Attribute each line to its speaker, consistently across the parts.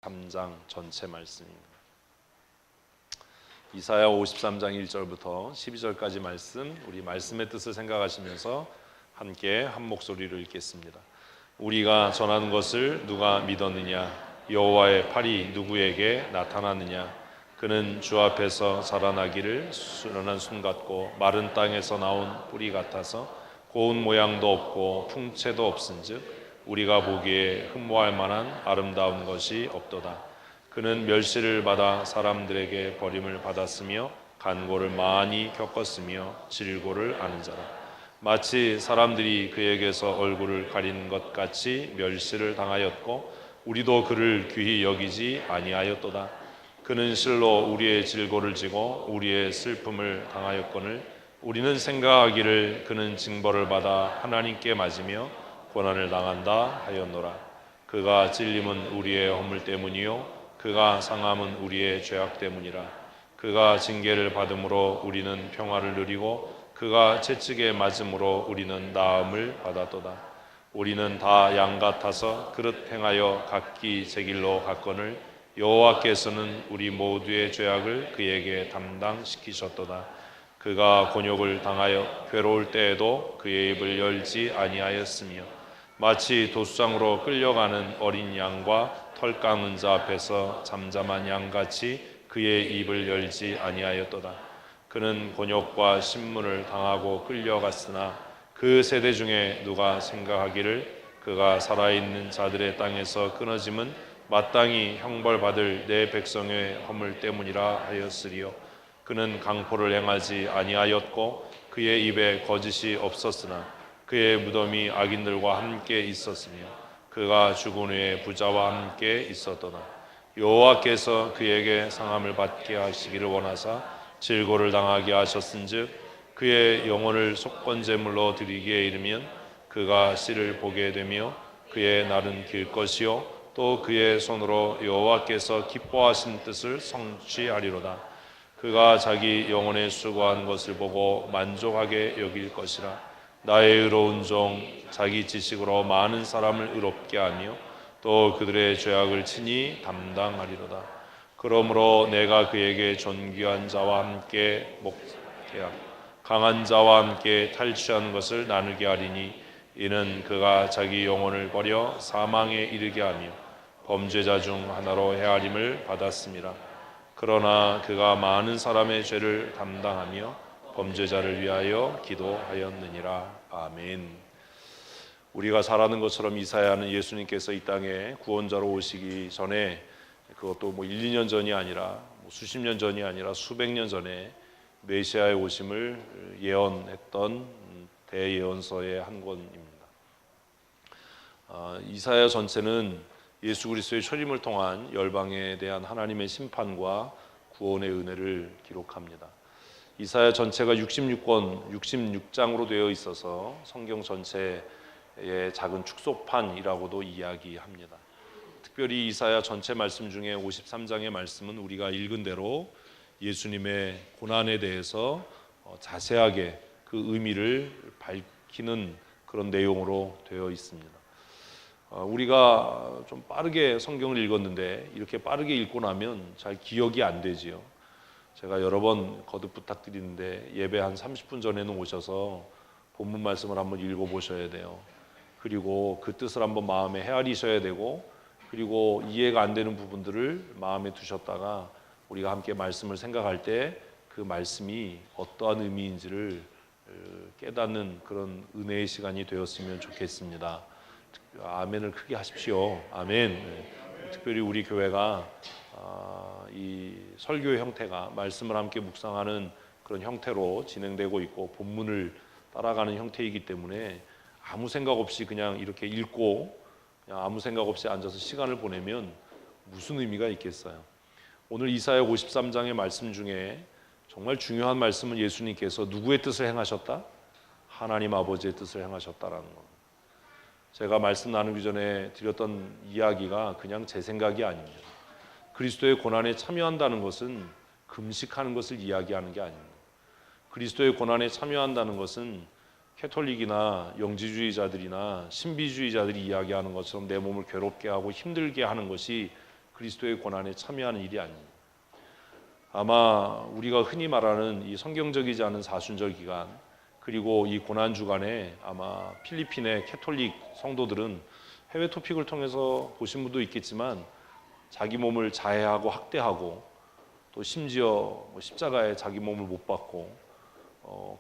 Speaker 1: 3장 전체 말씀입니다. 이사야 53장 1절부터 12절까지 말씀, 우리 말씀의 뜻을 생각하시면서 함께 한 목소리로 읽겠습니다. 우리가 전하는 것을 누가 믿었느냐? 여호와의 팔이 누구에게 나타났느냐? 그는 주 앞에서 자라나기를 수련한 순 같고 마른 땅에서 나온 뿌리 같아서 고운 모양도 없고 풍채도 없은즉 우리가 보기에 흠모할 만한 아름다운 것이 없도다. 그는 멸시를 받아 사람들에게 버림을 받았으며 간고를 많이 겪었으며 질고를 아는 자라. 마치 사람들이 그에게서 얼굴을 가리는 것 같이 멸시를 당하였고 우리도 그를 귀히 여기지 아니하였도다. 그는 실로 우리의 질고를 지고 우리의 슬픔을 당하였거늘 우리는 생각하기를 그는 징벌을 받아 하나님께 맞으며 고난을 당한다 하였노라. 그가 찔림은 우리의 허물 때문이요 그가 상함은 우리의 죄악 때문이라. 그가 징계를 받음으로 우리는 평화를 누리고 그가 채찍에 맞음으로 우리는 나음을 받았도다. 우리는 다 양 같아서 그릇 행하여 각기 제 길로 갔거늘 여호와께서는 우리 모두의 죄악을 그에게 담당시키셨도다. 그가 곤욕을 당하여 괴로울 때에도 그의 입을 열지 아니하였으며 마치 도수장으로 끌려가는 어린 양과 털 깎는 자 앞에서 잠잠한 양같이 그의 입을 열지 아니하였도다. 그는 곤욕과 신문을 당하고 끌려갔으나 그 세대 중에 누가 생각하기를 그가 살아있는 자들의 땅에서 끊어짐은 마땅히 형벌받을 내 백성의 허물 때문이라 하였으리요. 그는 강포를 행하지 아니하였고 그의 입에 거짓이 없었으나 그의 무덤이 악인들과 함께 있었으며 그가 죽은 후에 부자와 함께 있었도다. 여호와께서 그에게 상함을 받게 하시기를 원하사 질고를 당하게 하셨은즉 그의 영혼을 속건제물로 드리기에 이르면 그가 씨를 보게 되며 그의 날은 길 것이요 또 그의 손으로 여호와께서 기뻐하신 뜻을 성취하리로다. 그가 자기 영혼에 수고한 것을 보고 만족하게 여길 것이라. 나의 의로운 종 자기 지식으로 많은 사람을 의롭게 하며 또 그들의 죄악을 친히 담당하리로다. 그러므로 내가 그에게 존귀한 자와 함께 목회하고 강한 자와 함께 탈취하는 것을 나누게 하리니 이는 그가 자기 영혼을 버려 사망에 이르게 하며 범죄자 중 하나로 헤아림을 받았음이라. 그러나 그가 많은 사람의 죄를 담당하며 범죄자를 위하여 기도하였느니라. 아멘. 우리가 잘 아는 것처럼 이사야는 예수님께서 이 땅에 구원자로 오시기 전에 그것도 1, 2년 전이 아니라 수십 년 전이 아니라 수백 년 전에 메시아의 오심을 예언했던 대예언서의 한 권입니다. 이사야 전체는 예수 그리스도의 초림을 통한 열방에 대한 하나님의 심판과 구원의 은혜를 기록합니다. 이사야 전체가 66권, 66장으로 되어 있어서 성경 전체의 작은 축소판이라고도 이야기합니다. 특별히 이사야 전체 말씀 중에 53장의 말씀은 우리가 읽은 대로 예수님의 고난에 대해서 자세하게 그 의미를 밝히는 그런 내용으로 되어 있습니다. 우리가 좀 빠르게 성경을 읽었는데 이렇게 빠르게 읽고 나면 잘 기억이 안 되지요. 제가 여러 번 거듭 부탁드리는데 예배 한 30분 전에는 오셔서 본문 말씀을 한번 읽어보셔야 돼요. 그리고 그 뜻을 한번 마음에 헤아리셔야 되고 그리고 이해가 안 되는 부분들을 마음에 두셨다가 우리가 함께 말씀을 생각할 때 그 말씀이 어떠한 의미인지를 깨닫는 그런 은혜의 시간이 되었으면 좋겠습니다. 아멘을 크게 하십시오. 아멘. 특별히 우리 교회가 이 설교의 형태가 말씀을 함께 묵상하는 그런 형태로 진행되고 있고 본문을 따라가는 형태이기 때문에 아무 생각 없이 그냥 이렇게 읽고 그냥 아무 생각 없이 앉아서 시간을 보내면 무슨 의미가 있겠어요. 오늘 이사야 53장의 말씀 중에 정말 중요한 말씀은 예수님께서 누구의 뜻을 행하셨다? 하나님 아버지의 뜻을 행하셨다라는 겁니다. 제가 말씀 나누기 전에 드렸던 이야기가 그냥 제 생각이 아닙니다. 그리스도의 고난에 참여한다는 것은 금식하는 것을 이야기하는 게 아닙니다. 그리스도의 고난에 참여한다는 것은 캐톨릭이나 영지주의자들이나 신비주의자들이 이야기하는 것처럼 내 몸을 괴롭게 하고 힘들게 하는 것이 그리스도의 고난에 참여하는 일이 아닙니다. 아마 우리가 흔히 말하는 이 성경적이지 않은 사순절 기간, 그리고 이 고난 주간에 아마 필리핀의 캐톨릭 성도들은 해외 토픽을 통해서 보신 분도 있겠지만 자기 몸을 자해하고 학대하고 또 심지어 십자가에 자기 몸을 못 박고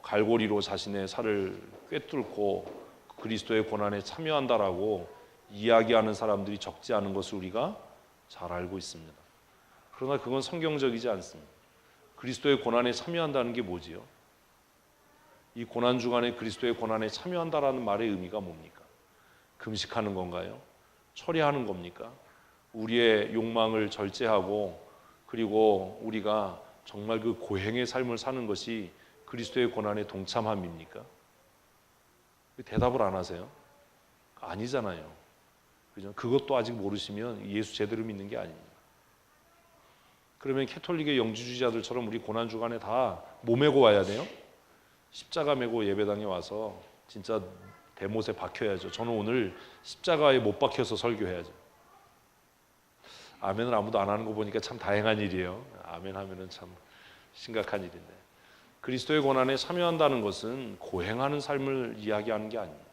Speaker 1: 갈고리로 자신의 살을 꿰뚫고 그리스도의 고난에 참여한다라고 이야기하는 사람들이 적지 않은 것을 우리가 잘 알고 있습니다. 그러나 그건 성경적이지 않습니다. 그리스도의 고난에 참여한다는 게 뭐지요? 이 고난 주간에 그리스도의 고난에 참여한다라는 말의 의미가 뭡니까? 금식하는 건가요? 철회하는 겁니까? 우리의 욕망을 절제하고 그리고 우리가 정말 그 고행의 삶을 사는 것이 그리스도의 고난에 동참함입니까? 대답을 안 하세요? 아니잖아요. 그죠? 그것도 아직 모르시면 예수 제대로 믿는 게 아닙니다. 그러면 캐톨릭의 영주주의자들처럼 우리 고난 주간에 다 뭐 메고 와야 돼요? 십자가 메고 예배당에 와서 진짜 대못에 박혀야죠. 저는 오늘 십자가에 못 박혀서 설교해야죠. 아멘을 아무도 안 하는 거 보니까 참 다행한 일이에요. 아멘 하면은 참 심각한 일인데, 그리스도의 고난에 참여한다는 것은 고행하는 삶을 이야기하는 게 아닙니다.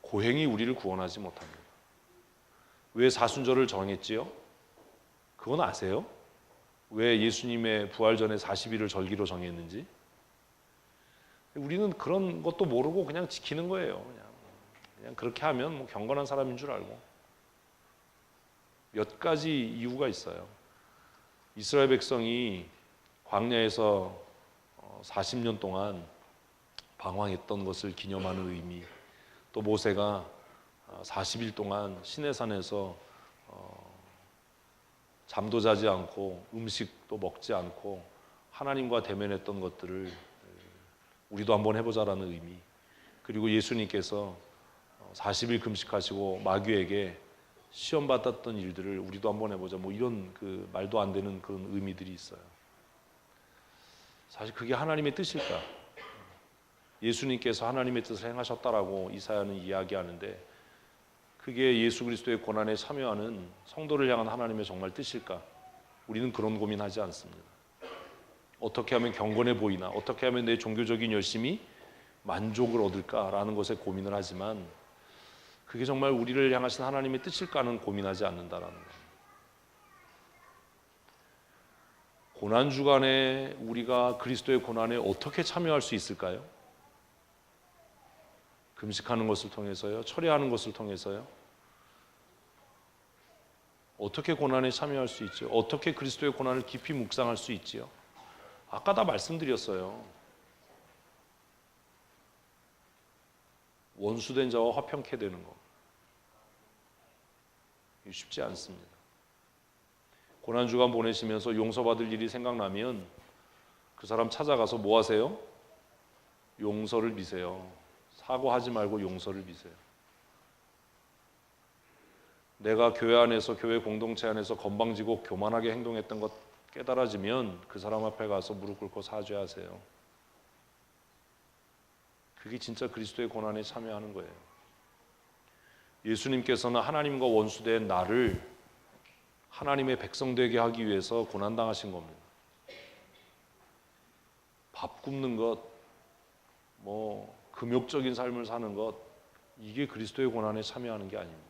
Speaker 1: 고행이 우리를 구원하지 못합니다. 왜 사순절을 정했지요? 그건 아세요? 왜 예수님의 부활 전에 40일을 절기로 정했는지? 우리는 그런 것도 모르고 그냥 지키는 거예요. 그냥 그렇게 하면 뭐 경건한 사람인 줄 알고. 몇 가지 이유가 있어요. 이스라엘 백성이 광야에서 40년 동안 방황했던 것을 기념하는 의미, 또 모세가 40일 동안 시내산에서 잠도 자지 않고 음식도 먹지 않고 하나님과 대면했던 것들을 우리도 한번 해보자라는 의미, 그리고 예수님께서 40일 금식하시고 마귀에게 시험 받았던 일들을 우리도 한번 해보자, 뭐 이런 그 말도 안 되는 그런 의미들이 있어요. 사실 그게 하나님의 뜻일까? 예수님께서 하나님의 뜻을 행하셨다라고 이사야는 이야기하는데, 그게 예수 그리스도의 고난에 참여하는 성도를 향한 하나님의 정말 뜻일까? 우리는 그런 고민하지 않습니다. 어떻게 하면 경건해 보이나, 어떻게 하면 내 종교적인 열심이 만족을 얻을까라는 것에 고민을 하지만, 그게 정말 우리를 향하신 하나님의 뜻일까는 고민하지 않는다라는 거예요. 고난 주간에 우리가 그리스도의 고난에 어떻게 참여할 수 있을까요? 금식하는 것을 통해서요? 철회하는 것을 통해서요? 어떻게 고난에 참여할 수 있죠? 어떻게 그리스도의 고난을 깊이 묵상할 수 있지요? 아까 다 말씀드렸어요. 원수된 자와 화평케 되는 거. 쉽지 않습니다. 고난주간 보내시면서 용서받을 일이 생각나면 그 사람 찾아가서 뭐 하세요? 용서를 비세요. 사과하지 말고 용서를 비세요. 내가 교회 안에서, 교회 공동체 안에서 건방지고 교만하게 행동했던 것 깨달아지면 그 사람 앞에 가서 무릎 꿇고 사죄하세요. 그게 진짜 그리스도의 고난에 참여하는 거예요. 예수님께서는 하나님과 원수된 나를 하나님의 백성 되게 하기 위해서 고난당하신 겁니다. 밥 굶는 것, 뭐 금욕적인 삶을 사는 것, 이게 그리스도의 고난에 참여하는 게 아닙니다.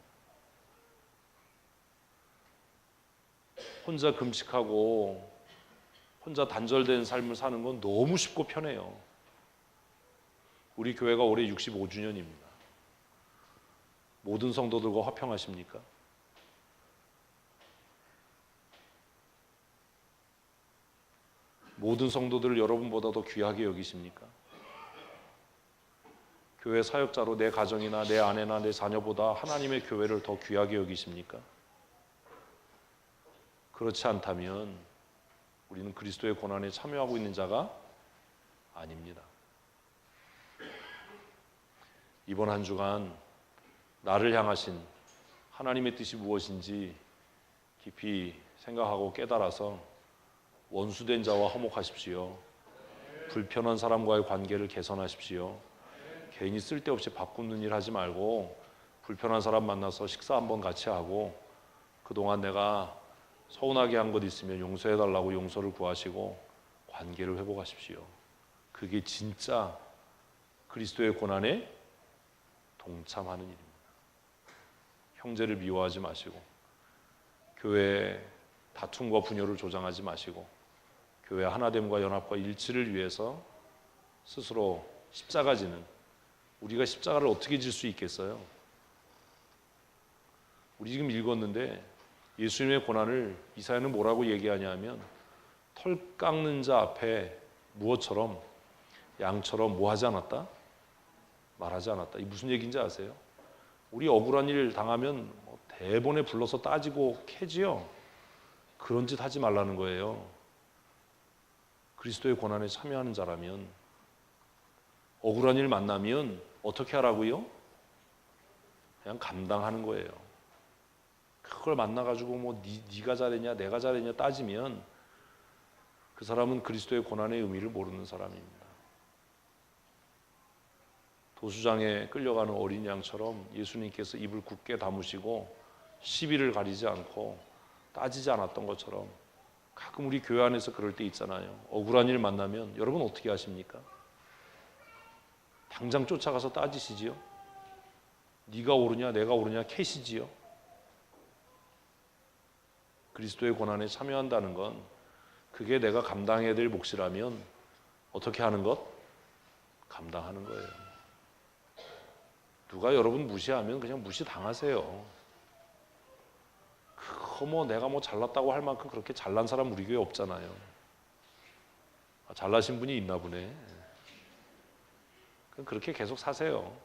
Speaker 1: 혼자 금식하고 혼자 단절된 삶을 사는 건 너무 쉽고 편해요. 우리 교회가 올해 65주년입니다. 모든 성도들과 화평하십니까? 모든 성도들을 여러분보다 더 귀하게 여기십니까? 교회 사역자로 내 가정이나 내 아내나 내 자녀보다 하나님의 교회를 더 귀하게 여기십니까? 그렇지 않다면 우리는 그리스도의 고난에 참여하고 있는 자가 아닙니다. 이번 한 주간 나를 향하신 하나님의 뜻이 무엇인지 깊이 생각하고 깨달아서 원수된 자와 화목하십시오. 불편한 사람과의 관계를 개선하십시오. 괜히 쓸데없이 밥 굶는 일 하지 말고 불편한 사람 만나서 식사 한번 같이 하고, 그동안 내가 서운하게 한 것 있으면 용서해달라고 용서를 구하시고 관계를 회복하십시오. 그게 진짜 그리스도의 고난에 동참하는 일입니다. 형제를 미워하지 마시고, 교회의 다툼과 분열을 조장하지 마시고, 교회 하나됨과 연합과 일치를 위해서 스스로 십자가 지는, 우리가 십자가를 어떻게 질 수 있겠어요? 우리 지금 읽었는데 예수님의 고난을 이사야는 뭐라고 얘기하냐면, 털 깎는 자 앞에 무엇처럼, 양처럼 뭐 하지 않았다? 말하지 않았다. 이 무슨 얘기인지 아세요? 우리 억울한 일 당하면 대본에 불러서 따지고 캐지요. 그런 짓 하지 말라는 거예요. 그리스도의 고난에 참여하는 자라면, 억울한 일 만나면 어떻게 하라고요? 그냥 감당하는 거예요. 그걸 만나가지고 뭐 네가 잘했냐 내가 잘했냐 따지면 그 사람은 그리스도의 고난의 의미를 모르는 사람입니다. 도수장에 끌려가는 어린 양처럼 예수님께서 입을 굳게 다무시고 시비를 가리지 않고 따지지 않았던 것처럼, 가끔 우리 교회 안에서 그럴 때 있잖아요. 억울한 일 만나면 여러분 어떻게 하십니까? 당장 쫓아가서 따지시지요? 네가 옳으냐 내가 옳으냐 캐시지요? 그리스도의 고난에 참여한다는 건, 그게 내가 감당해야 될 몫이라면 어떻게 하는 것? 감당하는 거예요. 누가 여러분 무시하면 그냥 무시당하세요. 그거 뭐 내가 뭐 잘났다고 할 만큼 그렇게 잘난 사람 우리 교회 없잖아요. 잘나신 분이 있나 보네. 그럼 그렇게 계속 사세요.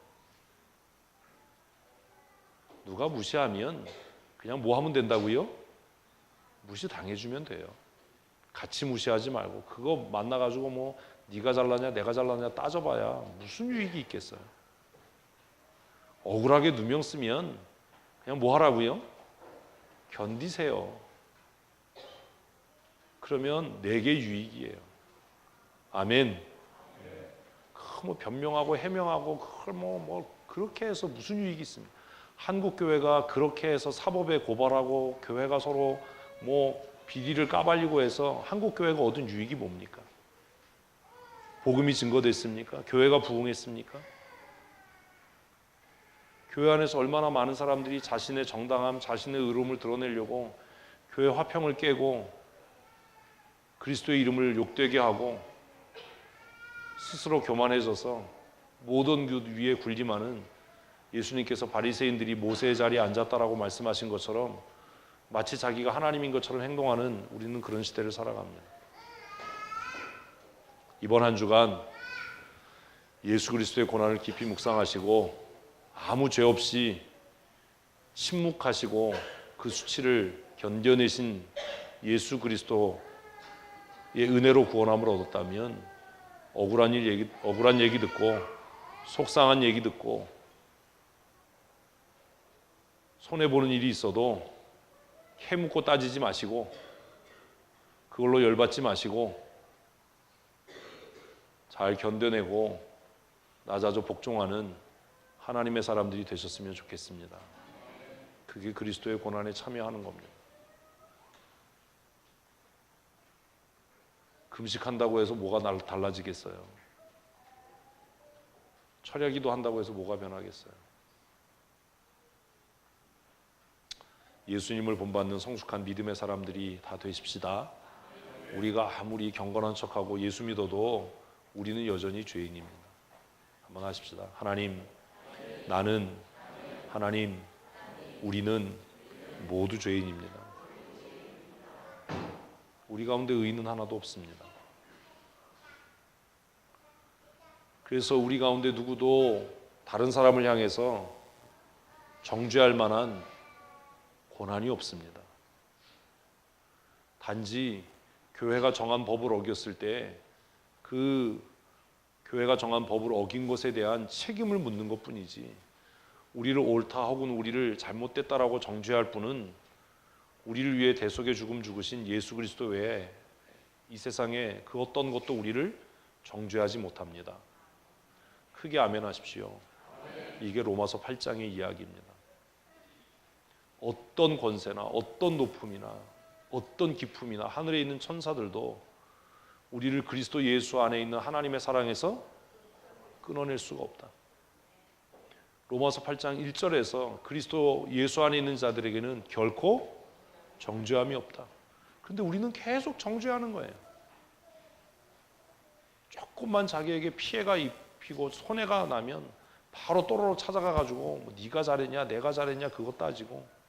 Speaker 1: 누가 무시하면 그냥 뭐 하면 된다고요? 무시 당해주면 돼요. 같이 무시하지 말고, 그거 만나가지고 뭐 네가 잘나냐 내가 잘나냐 따져봐야 무슨 유익이 있겠어요. 억울하게 누명 쓰면 그냥 뭐 하라고요? 견디세요. 그러면 내게 유익이에요. 아멘. 뭐 변명하고 해명하고 그걸 뭐 그렇게 해서 무슨 유익이 있습니까? 한국 교회가 그렇게 해서 사법에 고발하고 교회가 서로 뭐 비리를 까발리고 해서 한국 교회가 얻은 유익이 뭡니까? 복음이 증거됐습니까? 교회가 부흥했습니까? 교회 안에서 얼마나 많은 사람들이 자신의 정당함, 자신의 의로움을 드러내려고 교회 화평을 깨고 그리스도의 이름을 욕되게 하고 스스로 교만해져서 모든 것 위에 군림하는, 예수님께서 바리새인들이 모세의 자리에 앉았다라고 말씀하신 것처럼 마치 자기가 하나님인 것처럼 행동하는, 우리는 그런 시대를 살아갑니다. 이번 한 주간 예수 그리스도의 고난을 깊이 묵상하시고 아무 죄 없이 침묵하시고 그 수치를 견뎌내신 예수 그리스도의 은혜로 구원함을 얻었다면, 억울한 얘기 듣고 속상한 얘기 듣고 손해보는 일이 있어도 캐묻고 따지지 마시고 그걸로 열받지 마시고 잘 견뎌내고 나자조 복종하는 하나님의 사람들이 되셨으면 좋겠습니다. 그게 그리스도의 고난에 참여하는 겁니다. 금식한다고 해서 뭐가 달라지겠어요? 철야기도 한다고 해서 뭐가 변하겠어요? 예수님을 본받는 성숙한 믿음의 사람들이 다 되십시다. 우리가 아무리 경건한 척하고 예수 믿어도 우리는 여전히 죄인입니다. 한번 하십시다. 하나님, 나는, 하나님, 우리는 모두 죄인입니다. 우리 가운데 의인은 하나도 없습니다. 그래서 우리 가운데 누구도 다른 사람을 향해서 정죄할 만한 고난이 없습니다. 단지 교회가 정한 법을 어겼을 때 그 교회가 정한 법을 어긴 것에 대한 책임을 묻는 것뿐이지, 우리를 옳다 혹은 우리를 잘못됐다라고 정죄할 분은 우리를 위해 대속의 죽음 죽으신 예수 그리스도 외에 이 세상에 그 어떤 것도 우리를 정죄하지 못합니다. 크게 아멘 하십시오. 이게 로마서 8장의 이야기입니다. 어떤 권세나 어떤 높음이나 어떤 기품이나 하늘에 있는 천사들도 우리를 그리스도 예수 안에 있는 하나님의 사랑에서 끊어낼 수가 없다. 로마서 8장 1절에서 그리스도 예수 안에 있는 자들에게는 결코 정죄함이 없다. 그런데 우리는 계속 정죄하는 거예요. 조금만 자기에게 피해가 입히고 손해가 나면 바로 또로로 찾아가 가지고 뭐 네가 잘했냐 내가 잘했냐 그거 따지고.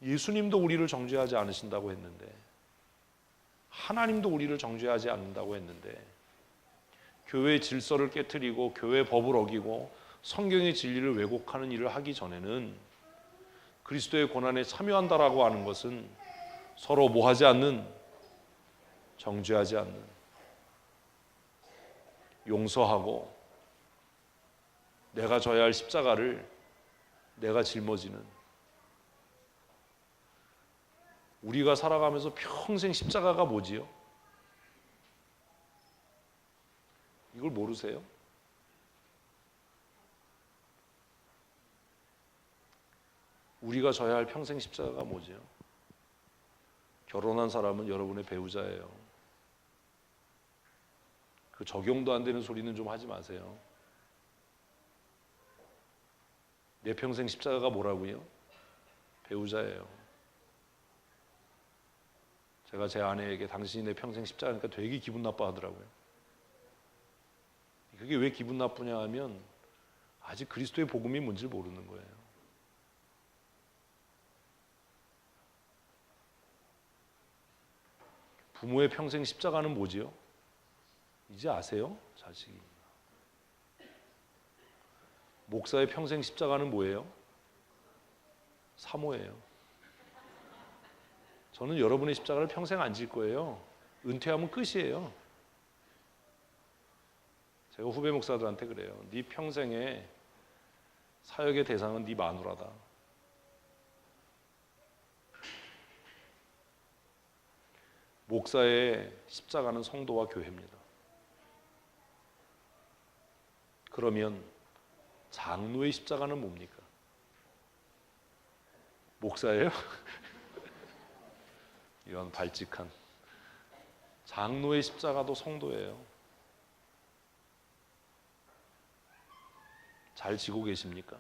Speaker 1: 예수님도 우리를 정죄하지 않으신다고 했는데, 하나님도 우리를 정죄하지 않는다고 했는데, 교회의 질서를 깨트리고 교회의 법을 어기고 성경의 진리를 왜곡하는 일을 하기 전에는 그리스도의 고난에 참여한다라고 하는 것은 서로 뭐하지 않는, 정죄하지 않는, 용서하고 내가 져야 할 십자가를 내가 짊어지는, 우리가 살아가면서 평생 십자가가 뭐지요? 이걸 모르세요? 우리가 져야 할 평생 십자가가 뭐지요? 결혼한 사람은 여러분의 배우자예요. 그 적용도 안 되는 소리는 좀 하지 마세요. 내 평생 십자가가 뭐라고요? 배우자예요. 제가 제 아내에게 당신이 내 평생 십자가니까 되게 기분 나빠하더라고요. 그게 왜 기분 나쁘냐 하면 아직 그리스도의 복음이 뭔지를 모르는 거예요. 부모의 평생 십자가는 뭐지요? 이제 아세요? 자식이. 목사의 평생 십자가는 뭐예요? 사모예요. 저는 여러분의 십자가를 평생 안 질 거예요. 은퇴하면 끝이에요. 제가 후배 목사들한테 그래요. 네 평생의 사역의 대상은 네 마누라다. 목사의 십자가는 성도와 교회입니다. 그러면 장로의 십자가는 뭡니까? 목사예요? 이런 발칙한. 장로의 십자가도 성도예요. 잘 지고 계십니까?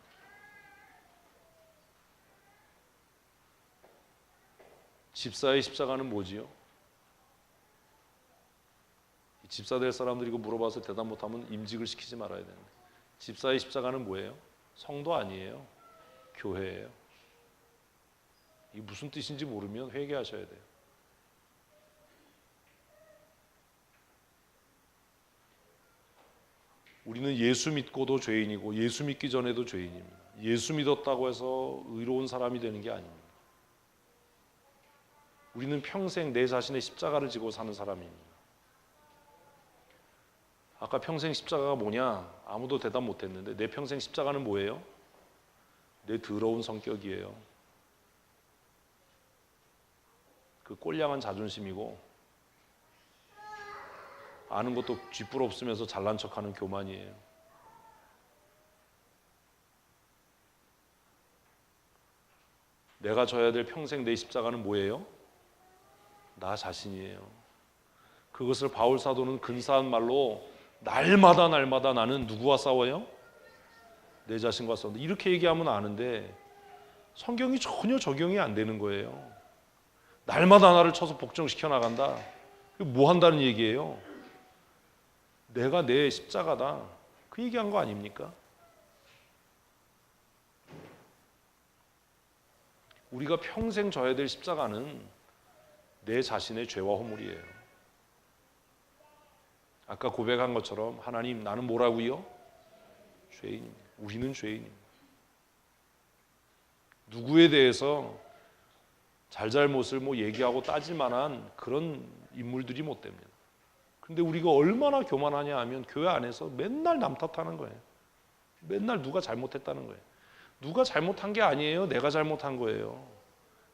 Speaker 1: 집사의 십자가는 뭐지요? 집사 될 사람들이 이거 물어봐서 대답 못하면 임직을 시키지 말아야 되는데, 집사의 십자가는 뭐예요? 성도 아니에요. 교회예요. 이게 무슨 뜻인지 모르면 회개하셔야 돼요. 우리는 예수 믿고도 죄인이고 예수 믿기 전에도 죄인입니다. 예수 믿었다고 해서 의로운 사람이 되는 게 아닙니다. 우리는 평생 내 자신의 십자가를 지고 사는 사람입니다. 아까 평생 십자가가 뭐냐? 아무도 대답 못했는데 내 평생 십자가는 뭐예요? 내 더러운 성격이에요. 그 꼴량한 자존심이고 아는 것도 쥐뿔없으면서 잘난 척하는 교만이에요. 내가 져야 될 평생 내 십자가는 뭐예요? 나 자신이에요. 그것을 바울 사도는 근사한 말로 날마다 나는 누구와 싸워요? 내 자신과 싸운다. 이렇게 얘기하면 아는데 성경이 전혀 적용이 안 되는 거예요. 날마다 나를 쳐서 복종시켜 나간다. 뭐 한다는 얘기예요? 내가 내 십자가다. 그 얘기한 거 아닙니까? 우리가 평생 져야 될 십자가는 내 자신의 죄와 허물이에요. 아까 고백한 것처럼 하나님 나는 뭐라고요? 죄인입니다. 우리는 죄인입니다. 누구에 대해서 잘잘못을 얘기하고 따질 만한 그런 인물들이 못 됩니다. 근데 우리가 얼마나 교만하냐 하면 교회 안에서 맨날 남 탓하는 거예요. 맨날 누가 잘못했다는 거예요. 누가 잘못한 게 아니에요. 내가 잘못한 거예요.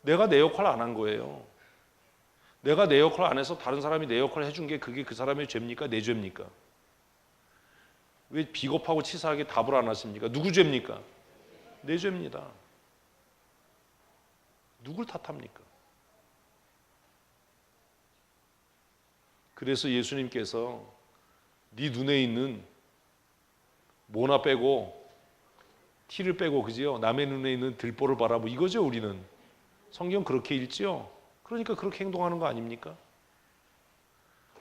Speaker 1: 내가 내 역할 안 한 거예요. 내가 내 역할 안 해서 다른 사람이 내 역할을 해준 게 그게 그 사람의 죄입니까? 내 죄입니까? 왜 비겁하고 치사하게 답을 안 하십니까? 누구 죄입니까? 내 죄입니다. 누굴 탓합니까? 그래서 예수님께서 네 눈에 있는 모나 빼고 티를 빼고, 그지요? 남의 눈에 있는 들보를 바라보, 이거죠. 우리는 성경 그렇게 읽지요. 그러니까 그렇게 행동하는 거 아닙니까?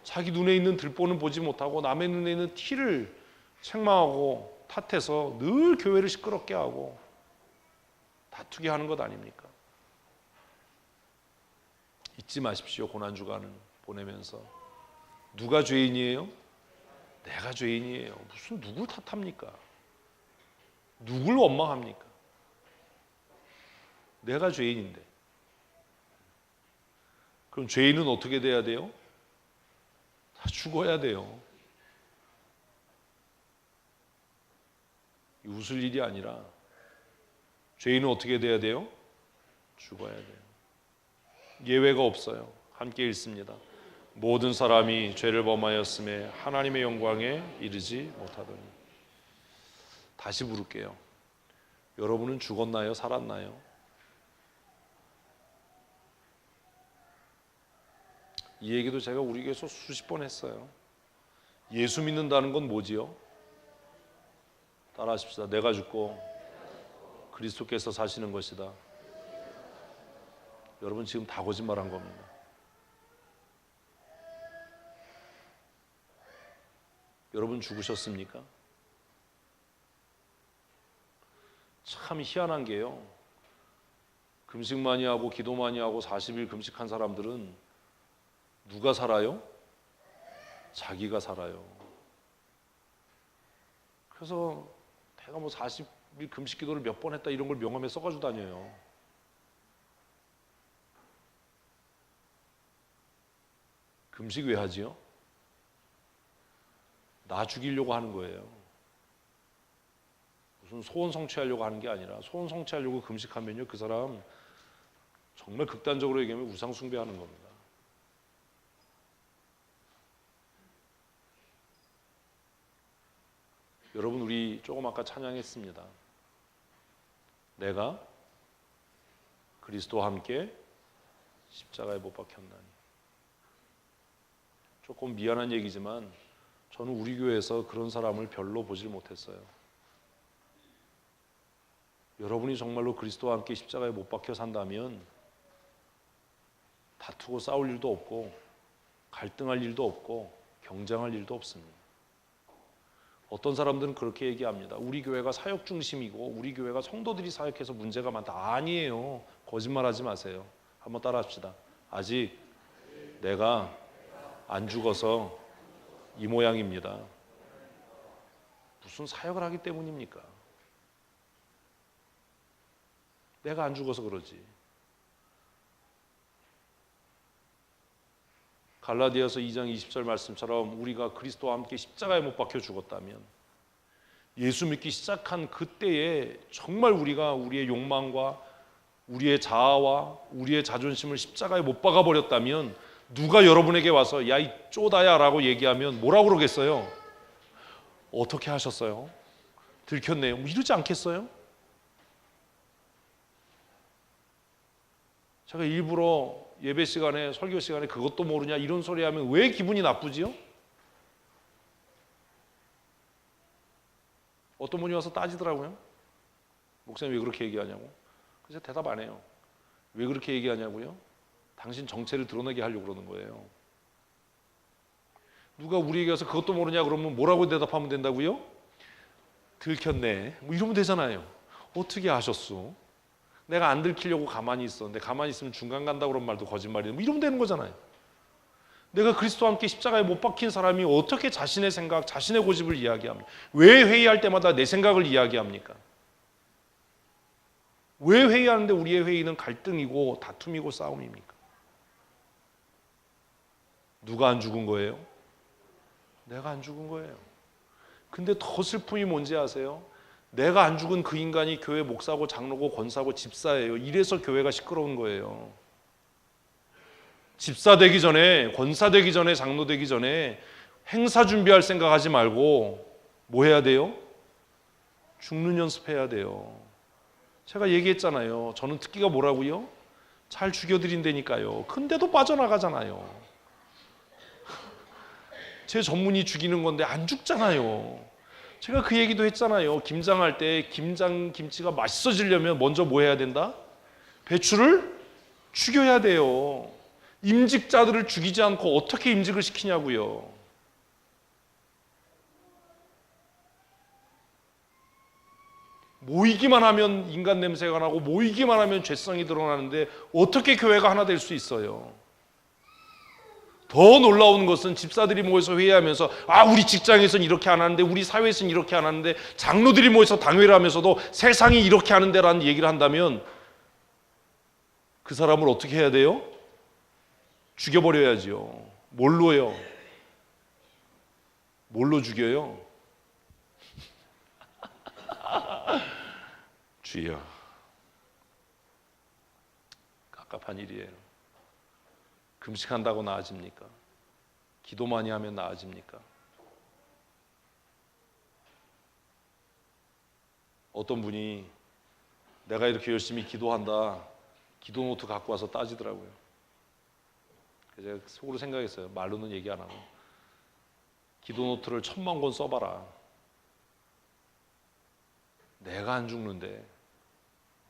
Speaker 1: 자기 눈에 있는 들보는 보지 못하고 남의 눈에 있는 티를 책망하고 탓해서 늘 교회를 시끄럽게 하고 다투게 하는 것 아닙니까? 잊지 마십시오. 고난주간을 보내면서 누가 죄인이에요? 내가 죄인이에요. 무슨 누굴 탓합니까? 누굴 원망합니까? 내가 죄인인데. 그럼 죄인은 어떻게 돼야 돼요? 다 죽어야 돼요. 웃을 일이 아니라 죄인은 어떻게 돼야 돼요? 죽어야 돼요. 예외가 없어요. 함께 읽습니다. 모든 사람이 죄를 범하였음에 하나님의 영광에 이르지 못하더니. 다시 부를게요. 여러분은 죽었나요? 살았나요? 이 얘기도 제가 우리 교회에서 수십 번 했어요. 예수 믿는다는 건 뭐지요? 따라하십시다. 내가 죽고 그리스도께서 사시는 것이다. 여러분 지금 다 거짓말한 겁니다. 여러분 죽으셨습니까? 참 희한한 게요. 금식 많이 하고 기도 많이 하고 40일 금식한 사람들은 누가 살아요? 자기가 살아요. 그래서 내가 뭐 40일 금식 기도를 몇 번 했다 이런 걸 명함에 써가지고 다녀요. 금식 왜 하지요? 나 죽이려고 하는 거예요. 무슨 소원 성취하려고 하는 게 아니라, 소원 성취하려고 금식하면요 그 사람 정말 극단적으로 얘기하면 우상 숭배하는 겁니다. 여러분 우리 조금 아까 찬양했습니다. 내가 그리스도와 함께 십자가에 못 박혔나니. 조금 미안한 얘기지만 저는 우리 교회에서 그런 사람을 별로 보질 못했어요. 여러분이 정말로 그리스도와 함께 십자가에 못 박혀 산다면 다투고 싸울 일도 없고 갈등할 일도 없고 경쟁할 일도 없습니다. 어떤 사람들은 그렇게 얘기합니다. 우리 교회가 사역 중심이고 우리 교회가 성도들이 사역해서 문제가 많다. 아니에요. 거짓말하지 마세요. 한번 따라합시다. 아직 내가 안 죽어서 이 모양입니다. 무슨 사역을 하기 때문입니까? 내가 안 죽어서 그러지. 갈라디아서 2장 20절 말씀처럼 우리가 그리스도와 함께 십자가에 못 박혀 죽었다면, 예수 믿기 시작한 그때에 정말 우리가 우리의 욕망과 우리의 자아와 우리의 자존심을 십자가에 못 박아 버렸다면, 누가 여러분에게 와서 야 이 쪼다야 라고 얘기하면 뭐라고 그러겠어요? 어떻게 하셨어요? 들켰네요. 뭐 이러지 않겠어요? 제가 일부러 예배 시간에 설교 시간에 그것도 모르냐 이런 소리 하면 왜 기분이 나쁘지요? 어떤 분이 와서 따지더라고요. 목사님 왜 그렇게 얘기하냐고. 그래서 대답 안 해요. 왜 그렇게 얘기하냐고요? 당신 정체를 드러내게 하려고 그러는 거예요. 누가 우리에게 와서 그것도 모르냐 그러면 뭐라고 대답하면 된다고요? 들켰네. 뭐 이러면 되잖아요. 어떻게 아셨어? 내가 안 들키려고 가만히 있었는데 가만히 있으면 중간 간다고 그런 말도 거짓말이에요. 뭐 이러면 되는 거잖아요. 내가 그리스도와 함께 십자가에 못 박힌 사람이 어떻게 자신의 생각, 자신의 고집을 이야기합니까? 왜 회의할 때마다 내 생각을 이야기합니까? 왜 회의하는데 우리의 회의는 갈등이고 다툼이고 싸움입니까? 누가 안 죽은 거예요? 내가 안 죽은 거예요. 근데 더 슬픔이 뭔지 아세요? 내가 안 죽은 그 인간이 교회 목사고 장로고 권사고 집사예요. 이래서 교회가 시끄러운 거예요. 집사 되기 전에, 권사 되기 전에, 장로 되기 전에 행사 준비할 생각하지 말고 뭐 해야 돼요? 죽는 연습해야 돼요. 제가 얘기했잖아요. 저는 특기가 뭐라고요? 잘 죽여드린다니까요. 근데도 빠져나가잖아요. 제 전문이 죽이는 건데 안 죽잖아요. 제가 그 얘기도 했잖아요. 김장할 때 김치가 맛있어지려면 먼저 뭐 해야 된다? 배추를 죽여야 돼요. 임직자들을 죽이지 않고 어떻게 임직을 시키냐고요. 모이기만 하면 인간 냄새가 나고 모이기만 하면 죄성이 드러나는데 어떻게 교회가 하나 될 수 있어요? 더 놀라운 것은 집사들이 모여서 회의하면서 우리 직장에서는 이렇게 안 하는데 우리 사회에서는 이렇게 안 하는데 장로들이 모여서 당회를 하면서도 세상이 이렇게 하는데 라는 얘기를 한다면 그 사람을 어떻게 해야 돼요? 죽여버려야지요. 뭘로요? 뭘로 죽여요? 주여, 갑갑한 일이에요. 금식한다고 나아집니까? 기도 많이 하면 나아집니까? 어떤 분이 내가 이렇게 열심히 기도한다, 기도 노트 갖고 와서 따지더라고요. 그래서 제가 속으로 생각했어요. 말로는 얘기 안 하고 기도 노트를 1000만 권 써봐라. 내가 안 죽는데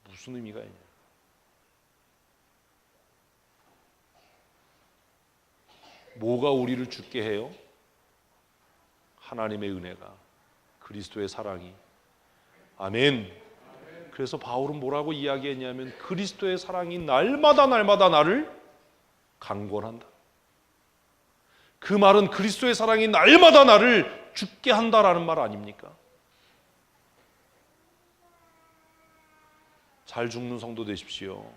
Speaker 1: 무슨 의미가 있냐? 뭐가 우리를 죽게 해요? 하나님의 은혜가, 그리스도의 사랑이. 아멘. 그래서 바울은 뭐라고 이야기했냐면 그리스도의 사랑이 날마다 나를 강권한다. 그 말은 그리스도의 사랑이 날마다 나를 죽게 한다라는 말 아닙니까? 잘 죽는 성도 되십시오.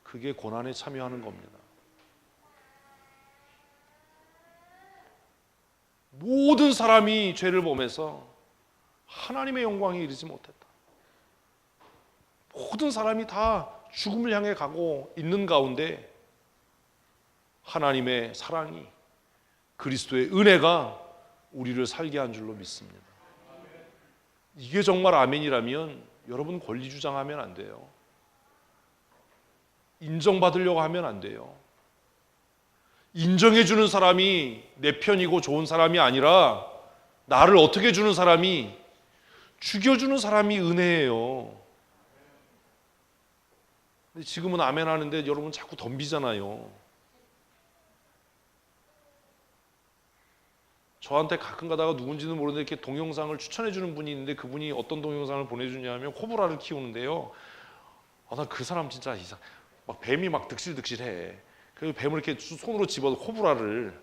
Speaker 1: 그게 고난에 참여하는 겁니다. 모든 사람이 죄를 범해서 하나님의 영광에 이르지 못했다. 모든 사람이 다 죽음을 향해 가고 있는 가운데 하나님의 사랑이, 그리스도의 은혜가 우리를 살게 한 줄로 믿습니다. 이게 정말 아멘이라면 여러분 권리 주장하면 안 돼요. 인정받으려고 하면 안 돼요. 인정해주는 사람이 내 편이고 좋은 사람이 아니라 나를 어떻게 해주는 사람이, 죽여주는 사람이 은혜예요. 근데 지금은 아멘 하는데 여러분 자꾸 덤비잖아요. 저한테 가끔 가다가 누군지는 모르는데 이렇게 동영상을 추천해 주는 분이 있는데 그분이 어떤 동영상을 보내주냐면 코브라를 키우는데요. 나 그 사람 진짜 막 뱀이 막 득실득실해. 그래서 뱀을 이렇게 손으로 집어서 코브라를,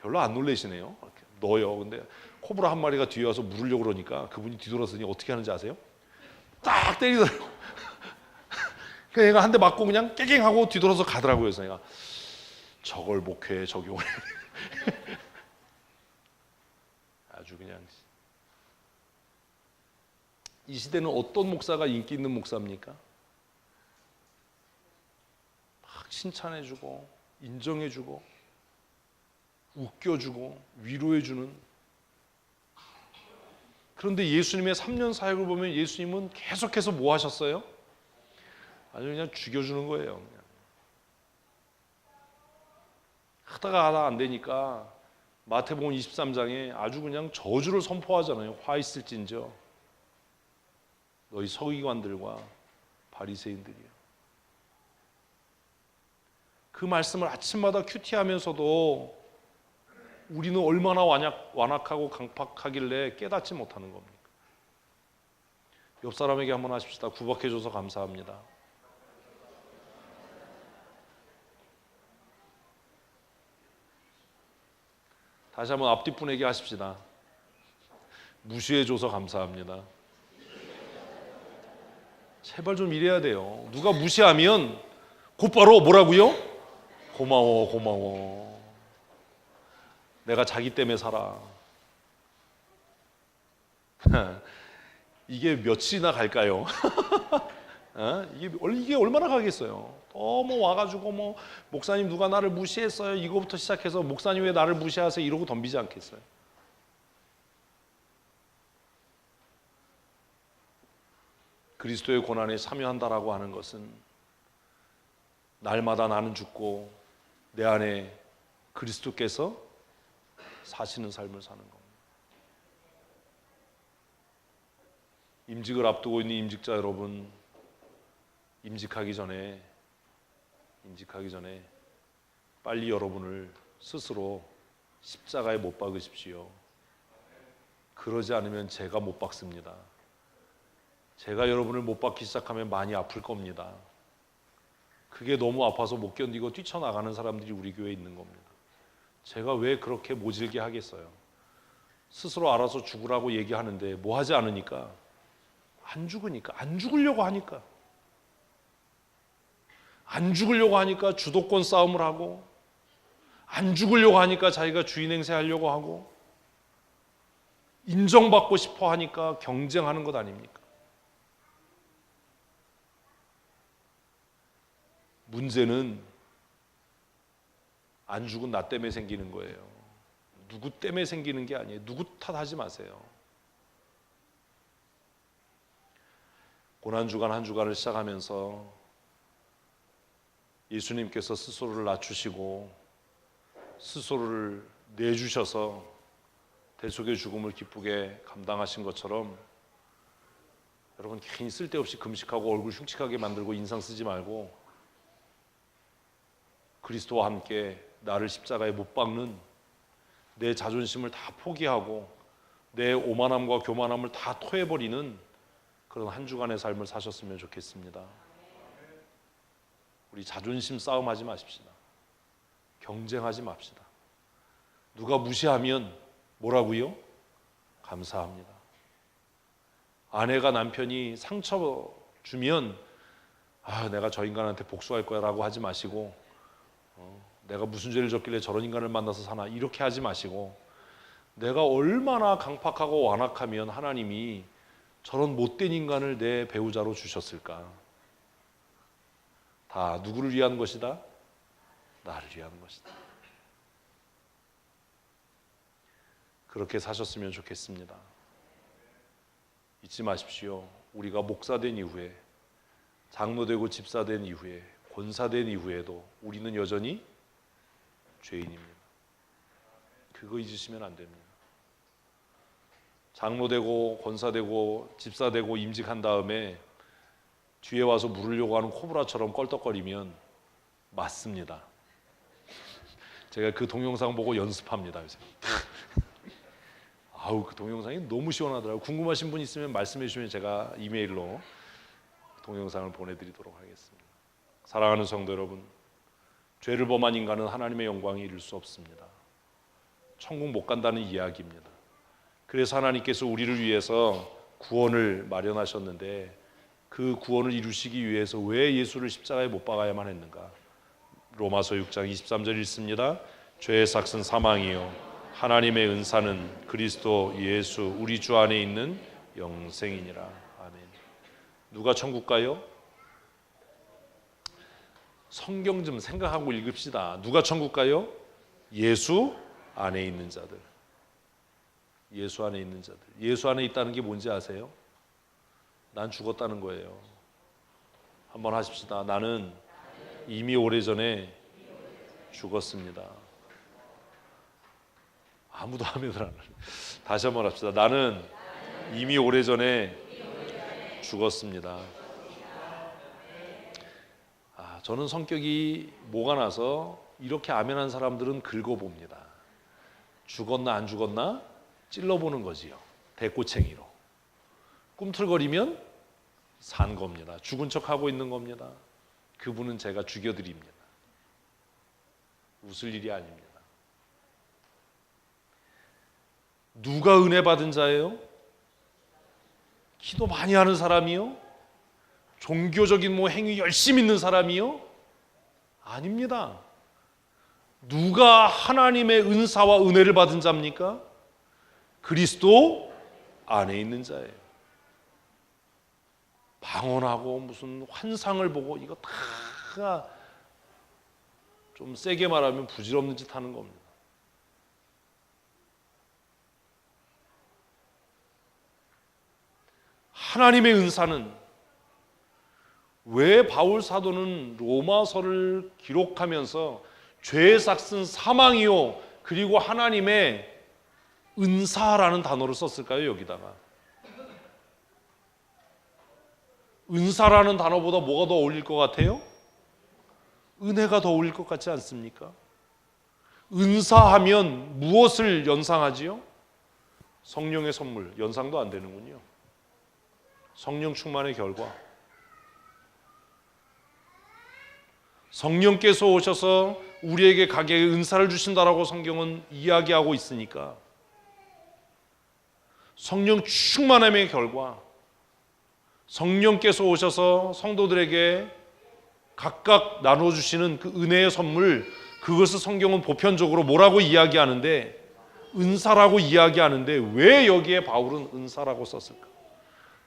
Speaker 1: 별로 안 놀라시네요. 넣어요. 근데 코브라 한 마리가 뒤에 와서 물으려고 그러니까 그분이 뒤돌아서니 어떻게 하는지 아세요? 딱 때리더라고. 그러니까 얘가 한 대 맞고 그냥 깨갱하고 뒤돌아서 가더라고요. 그래서 내가 저걸 목회에 적용을 아주 그냥. 이 시대는 어떤 목사가 인기 있는 목사입니까? 막 칭찬해주고 인정해주고 웃겨주고 위로해주는. 그런데 예수님의 3년 사역을 보면 예수님은 계속해서 뭐 하셨어요? 아주 그냥 죽여주는 거예요. 그냥. 하다가 안 되니까 마태복음 23장에 아주 그냥 저주를 선포하잖아요. 화 있을진저 너희 서기관들과 바리새인들이요. 그 말씀을 아침마다 큐티하면서도 우리는 얼마나 완악하고 강팍하길래 깨닫지 못하는 겁니까? 옆 사람에게 한번 하십시다. 구박해줘서 감사합니다. 다시 한번 앞뒤 분에게 하십시다. 무시해줘서 감사합니다. 제발 좀 이래야 돼요. 누가 무시하면 곧바로 뭐라고요? 고마워. 내가 자기 때문에 살아. 이게 며칠이나 갈까요? 이게 얼마나 가겠어요? 와가지고 목사님 누가 나를 무시했어요? 이거부터 시작해서 목사님 왜 나를 무시하세요? 이러고 덤비지 않겠어요? 그리스도의 고난에 참여한다라고 하는 것은 날마다 나는 죽고 내 안에 그리스도께서 사시는 삶을 사는 겁니다. 임직을 앞두고 있는 임직자 여러분, 임직하기 전에 빨리 여러분을 스스로 십자가에 못 박으십시오. 그러지 않으면 제가 못 박습니다. 제가 여러분을 못 박기 시작하면 많이 아플 겁니다. 그게 너무 아파서 못 견디고 뛰쳐나가는 사람들이 우리 교회에 있는 겁니다. 제가 왜 그렇게 모질게 하겠어요? 스스로 알아서 죽으라고 얘기하는데 뭐 하지 않으니까, 안 죽으니까, 안 죽으려고 하니까, 안 죽으려고 하니까 주도권 싸움을 하고, 안 죽으려고 하니까 자기가 주인 행세하려고 하고, 인정받고 싶어 하니까 경쟁하는 것 아닙니까? 문제는 안 죽은 나 때문에 생기는 거예요. 누구 때문에 생기는 게 아니에요. 누구 탓하지 마세요. 고난주간 한 주간을 시작하면서 예수님께서 스스로를 낮추시고 스스로를 내주셔서 대속의 죽음을 기쁘게 감당하신 것처럼 여러분 괜히 쓸데없이 금식하고 얼굴 흉측하게 만들고 인상 쓰지 말고 그리스도와 함께 나를 십자가에 못 박는 내 자존심을 다 포기하고 내 오만함과 교만함을 다 토해버리는 그런 한 주간의 삶을 사셨으면 좋겠습니다. 우리 자존심 싸움하지 마십시다. 경쟁하지 맙시다. 누가 무시하면 뭐라고요? 감사합니다. 아내가 남편이 상처 주면 내가 저 인간한테 복수할 거야 라고 하지 마시고 내가 무슨 죄를 졌길래 저런 인간을 만나서 사나 이렇게 하지 마시고 내가 얼마나 강팍하고 완악하면 하나님이 저런 못된 인간을 내 배우자로 주셨을까? 다 누구를 위한 것이다? 나를 위한 것이다. 그렇게 사셨으면 좋겠습니다. 잊지 마십시오. 우리가 목사된 이후에, 장로되고 집사된 이후에, 권사된 이후에도 우리는 여전히 죄인입니다. 그거 잊으시면 안 됩니다. 장로되고 권사되고 집사되고 임직한 다음에 뒤에 와서 물으려고 하는 코브라처럼 껄떡거리면 맞습니다. 제가 그 동영상 보고 연습합니다. 요새. 그 동영상이 너무 시원하더라고요. 궁금하신 분 있으면 말씀해 주시면 제가 이메일로 동영상을 보내드리도록 하겠습니다. 사랑하는 성도 여러분, 죄를 범한 인간은 하나님의 영광에 이를 수 없습니다. 천국 못 간다는 이야기입니다. 그래서 하나님께서 우리를 위해서 구원을 마련하셨는데 그 구원을 이루시기 위해서 왜 예수를 십자가에 못 박아야만 했는가? 로마서 6장 23절 읽습니다. 죄의 삭은 사망이요 하나님의 은사는 그리스도 예수 우리 주 안에 있는 영생이니라. 아멘. 누가 천국 가요? 성경 좀 생각하고 읽읍시다. 누가 천국 가요? 예수 안에 있는 자들. 예수 안에 있는 자들. 예수 안에 있다는 게 뭔지 아세요? 난 죽었다는 거예요. 한번 하십시다. 나는 이미 오래전에 죽었습니다. 아무도 하면 안 해. 다시 한번 합시다. 나는 이미 오래전에 죽었습니다. 저는 성격이 뭐가 나서 이렇게 아멘한 사람들은 긁어봅니다. 죽었나 안 죽었나 찔러보는 거지요. 대꼬챙이로. 꿈틀거리면 산 겁니다. 죽은 척하고 있는 겁니다. 그분은 제가 죽여드립니다. 웃을 일이 아닙니다. 누가 은혜 받은 자예요? 기도 많이 하는 사람이요? 종교적인 행위 열심히 있는 사람이요? 아닙니다. 누가 하나님의 은사와 은혜를 받은 자입니까? 그리스도 안에 있는 자예요. 방언하고 무슨 환상을 보고 이거 다 좀 세게 말하면 부질없는 짓 하는 겁니다. 하나님의 은사는 왜 바울 사도는 로마서를 기록하면서 죄의 삭은 사망이요 그리고 하나님의 은사라는 단어를 썼을까요? 여기다가 은사라는 단어보다 뭐가 더 어울릴 것 같아요? 은혜가 더 어울릴 것 같지 않습니까? 은사하면 무엇을 연상하지요? 성령의 선물, 연상도 안 되는군요. 성령 충만의 결과. 성령께서 오셔서 우리에게 각에게 은사를 주신다라고 성경은 이야기하고 있으니까 성령 충만함의 결과, 성령께서 오셔서 성도들에게 각각 나눠주시는 그 은혜의 선물, 그것을 성경은 보편적으로 뭐라고 이야기하는데 은사라고 이야기하는데 왜 여기에 바울은 은사라고 썼을까?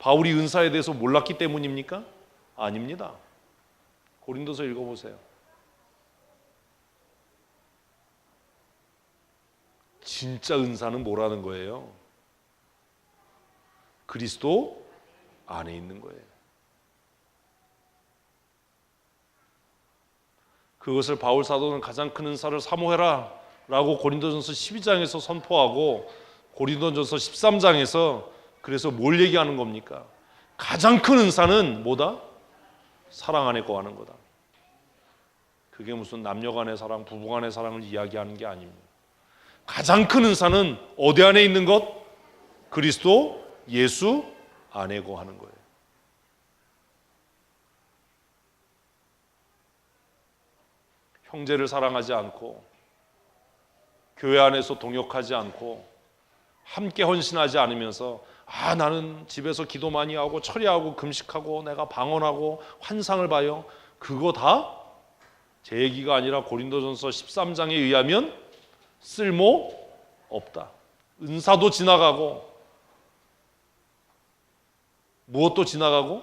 Speaker 1: 바울이 은사에 대해서 몰랐기 때문입니까? 아닙니다. 고린도서 읽어보세요. 진짜 은사는 뭐라는 거예요? 그리스도 안에 있는 거예요. 그것을 바울 사도는 가장 큰 은사를 사모해라 라고 고린도전서 12장에서 선포하고 고린도전서 13장에서 그래서 뭘 얘기하는 겁니까? 가장 큰 은사는 뭐다? 사랑 안에 거하는 거다. 그게 무슨 남녀 간의 사랑, 부부 간의 사랑을 이야기하는 게 아닙니다. 가장 큰 은사는 어디 안에 있는 것? 그리스도 예수 안에 거하는 거예요. 형제를 사랑하지 않고 교회 안에서 동역하지 않고 함께 헌신하지 않으면서 나는 집에서 기도 많이 하고 철야하고 금식하고 내가 방언하고 환상을 봐요. 그거 다 제 얘기가 아니라 고린도전서 13장에 의하면 쓸모 없다. 은사도 지나가고 무엇도 지나가고